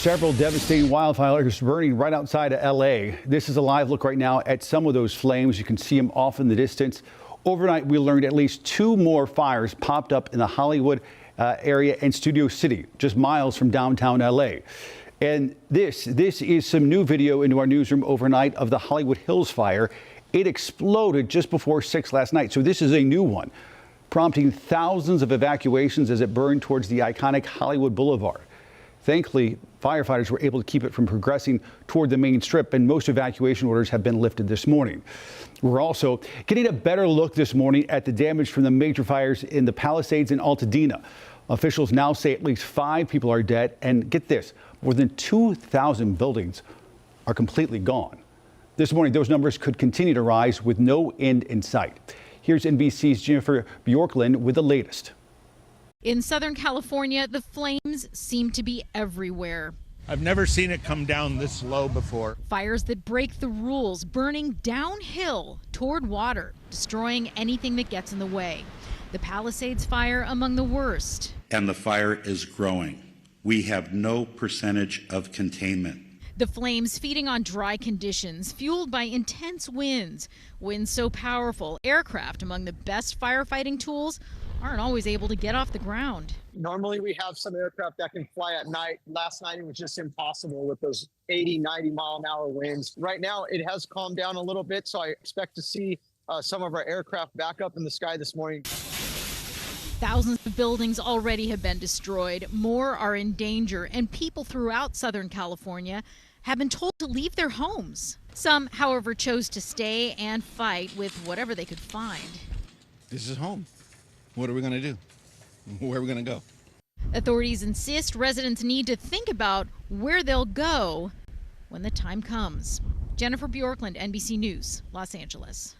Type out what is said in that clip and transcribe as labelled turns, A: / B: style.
A: Several devastating wildfires burning right outside of LA. This is a live look right now at some of those flames. You can see them off in the distance. Overnight, we learned at least 2 more fires popped up in the Hollywood area and Studio City, just miles from downtown LA. And this is some new video into our newsroom overnight of the Hollywood Hills fire. It exploded just before 6 last night. So this is a new one, prompting thousands of evacuations as it burned towards the iconic Hollywood Boulevard. Thankfully, firefighters were able to keep it from progressing toward the main strip, and most evacuation orders have been lifted this morning. We're also getting a better look this morning at the damage from the major fires in the Palisades and Altadena. Officials now say at least 5 people are dead, and get this, more than 2,000 buildings are completely gone. This morning, those numbers could continue to rise with no end in sight. Here's NBC's Jennifer Bjorklund with the latest.
B: In Southern California, the flames seem to be everywhere.
C: I've never seen it come down this low before.
B: Fires that break the rules, burning downhill toward water, destroying anything that gets in the way. The Palisades fire among the worst.
D: And the fire is growing. We have no percentage of containment.
B: The flames feeding on dry conditions, fueled by intense winds. Winds so powerful, aircraft among the best firefighting tools aren't always able to get off the ground.
E: Normally we have some aircraft that can fly at night. Last night it was just impossible with those 80, 90 mile an hour winds. Right now it has calmed down a little bit, so I expect to see some of our aircraft back up in the sky this morning.
B: Thousands of buildings already have been destroyed. More are in danger, and people throughout Southern California have been told to leave their homes. Some, however, chose to stay and fight with whatever they could find.
F: This is home. What are we going to do? Where are we going to go?
B: Authorities insist residents need to think about where they'll go when the time comes. Jennifer Bjorklund, NBC News, Los Angeles.